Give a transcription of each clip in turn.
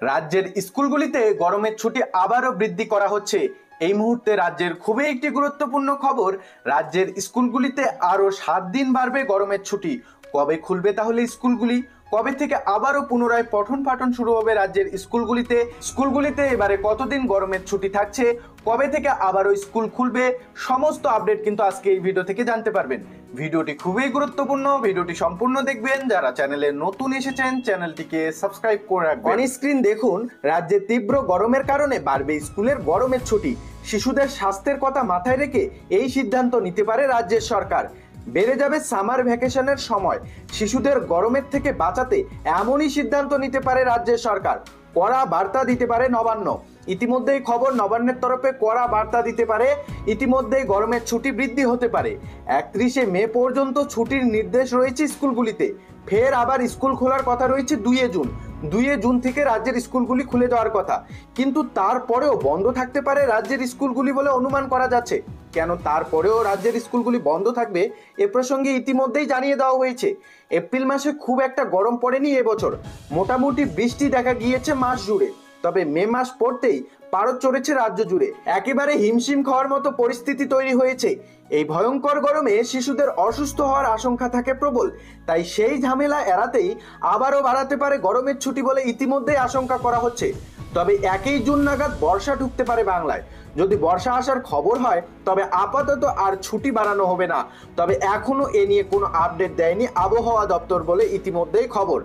রাজ্যের স্কুলগুলিতে গরমের ছুটি আবারও বৃদ্ধি করা হচ্ছে। এই মুহূর্তে রাজ্যের খুবই একটি গুরুত্বপূর্ণ খবর, রাজ্যের স্কুলগুলিতে আরো 7 দিন বাড়বে গরমের ছুটি। কবে খুলবে তাহলে স্কুলগুলি? কবে থেকে আবারও পুনরায় পঠন পাঠন শুরু হবে রাজ্যের স্কুলগুলিতে এবারে কতদিন গরমের ছুটি থাকছে, কবে থেকে আবারও স্কুল খুলবে, সমস্ত আপডেট কিন্তু আজকে এই ভিডিও থেকে জানতে পারবেন। ভিডিওটি খুবই গুরুত্বপূর্ণ, ভিডিওটি সম্পূর্ণ দেখবেন। যারা চ্যানেলে নতুন এসেছেন চ্যানেলটিকে সাবস্ক্রাইব করে রাখবেন। অন স্ক্রিন দেখুন, রাজ্যে তীব্র গরমের কারণে বাড়বে স্কুলের গরমের ছুটি। শিশুদের স্বাস্থ্যের কথা মাথায় রেখে এই সিদ্ধান্ত নিতে পারে রাজ্যের সরকার। বেড়ে যাবে সামার ভ্যাকেশনের সময়। শিশুদের গরমের থেকে বাঁচাতে এমনই সিদ্ধান্ত নিতে পারে রাজ্যের সরকার। কড়া বার্তা দিতে পারে নবান্ন। ইতিমধ্যেই খবর, নবান্নের তরফে কড়া বার্তা দিতে পারে। ইতিমধ্যেই গরমের ছুটি বৃদ্ধি হতে পারে। 31শে মে পর্যন্ত ছুটির নির্দেশ রয়েছে স্কুলগুলিতে। ফের আবার স্কুল খোলার কথা রয়েছে 2 জুন। 2 জুন থেকে রাজ্যের স্কুলগুলি খুলে যাওয়ার কথা, কিন্তু তারপরেও বন্ধ থাকতে পারে রাজ্যের স্কুলগুলি বলে অনুমান করা যাচ্ছে। কেন তারপরেও রাজ্যের স্কুলগুলি বন্ধ থাকবে এ প্রসঙ্গে ইতিমধ্যেই জানিয়ে দেওয়া হয়েছে। এপ্রিল মাসে খুব একটা গরম পড়েনি এবছর, মোটামুটি বৃষ্টি দেখা গিয়েছে মাস জুড়ে। তবে মে মাস পড়তেই পারদ চড়েছে রাজ্য জুড়ে, একেবারে হিমশিম খাওয়ার মতো পরিস্থিতি তৈরি হয়েছে। এই ভয়ঙ্কর গরমে শিশুদের অসুস্থ হওয়ার আশঙ্কা থাকে প্রবল, তাই সেই ঝামেলা এড়াতেই আবারও বাড়াতে পারে গরমের ছুটি বলে ইতিমধ্যেই আশঙ্কা করা হচ্ছে। তবে 1 জুন নাগাদ বর্ষা ঢুকতে পারে বাংলায়। যদি বর্ষা আসার খবর হয় তবে আপাতত আর ছুটি বাড়ানো হবে না। তবে এখনো এ নিয়ে কোনো আপডেট দেয়নি আবহাওয়া দপ্তর বলে ইতিমধ্যেই খবর।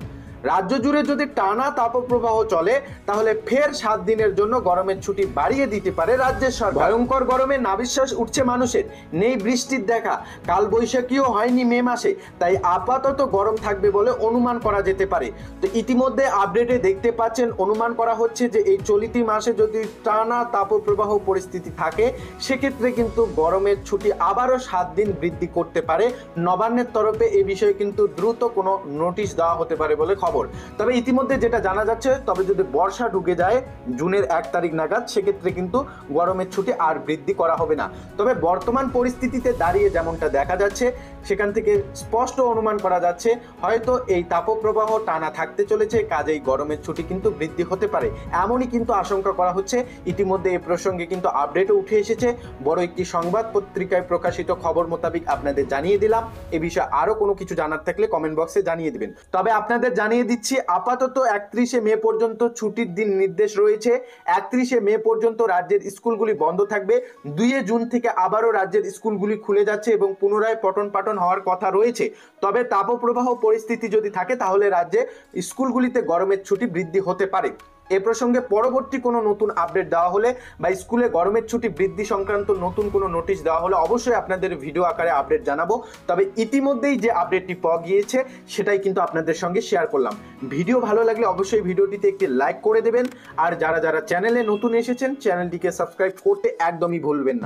রাজ্য জুড়ে যদি টানা তাপপ্রবাহ চলে তাহলে ফের 7 দিনের জন্য গরমের ছুটি বাড়িয়ে দিতে পারে রাজ্যের সরকার। ভয়ঙ্কর গরমে নাভিশ্বাস উঠছে মানুষের, নেই বৃষ্টির দেখা, কাল বৈশাখীও হয়নি মে মাসে, তাই আপাতত গরম থাকবে বলে অনুমান করা যেতে পারে। তো ইতিমধ্যে আপডেটে দেখতে পাচ্ছেন, অনুমান করা হচ্ছে যে এই চলতি মাসে যদি টানা তাপপ্রবাহ পরিস্থিতি থাকে সেক্ষেত্রে কিন্তু গরমের ছুটি আবারও 7 দিন বৃদ্ধি করতে পারে। নবান্নের তরফে এ বিষয়ে কিন্তু দ্রুত কোনো নোটিশ দেওয়া হতে পারে বলে খবর। তবে ইতিমধ্যে যেটা জানা যাচ্ছে, তবে যদি বর্ষা ঢুকে যায় জুনের 1 তারিখ নাগাদ সেক্ষেত্রে কিন্তু গরমের ছুটি আর বৃদ্ধি করা হবে না। তবে বর্তমান পরিস্থিতিতে দাঁড়িয়ে যেমনটা দেখা যাচ্ছে সেখান থেকে স্পষ্ট অনুমান করা যাচ্ছে হয়তো এই তাপপ্রবাহ টানা থাকতে চলেছে, কাজেই গরমের ছুটি কিন্তু বৃদ্ধি হতে পারে, এমনই কিন্তু আশঙ্কা করা হচ্ছে। ইতিমধ্যে এই প্রসঙ্গে কিন্তু আপডেটও উঠে এসেছে, বড় একটি সংবাদ পত্রিকায় প্রকাশিত খবর মোতাবেক আপনাদের জানিয়ে দিলাম। এ বিষয়ে আরো কোনো কিছু জানার থাকলে কমেন্ট বক্সে জানিয়ে দিবেন। তবে আপনাদের জানিয়ে দিচ্ছি, আপাতত 31শে মে পর্যন্ত ছুটির দিন নির্দেশ রয়েছে। 31শে মে পর্যন্ত রাজ্যের স্কুলগুলি বন্ধ থাকবে। 2 জুন থেকে আবারও রাজ্যের স্কুলগুলি খুলে যাচ্ছে এবং পুনরায় পঠন পাঠন হওয়ার কথা রয়েছে। তবে তাপপ্রবাহ পরিস্থিতি যদি থাকে তাহলে রাজ্যে স্কুলগুলিতে গরমের ছুটি বৃদ্ধি হতে পারে। এ প্রসঙ্গে পরবর্তী কোনো নতুন আপডেট দেওয়া হলে বা স্কুলে গরমের ছুটি বৃদ্ধি সংক্রান্ত নতুন কোনো নোটিশ দেওয়া হলে অবশ্যই আপনাদের ভিডিও আকারে আপডেট জানাবো। তবে ইতিমধ্যেই যে আপডেটটি পাওয়া গিয়েছে সেটাই কিন্তু আপনাদের সঙ্গে শেয়ার করলাম। ভিডিও ভালো লাগলে অবশ্যই ভিডিওটিতে একটি লাইক করে দেবেন, আর যারা চ্যানেলে নতুন এসেছেন চ্যানেলটিকে সাবস্ক্রাইব করতে একদমই ভুলবেন না।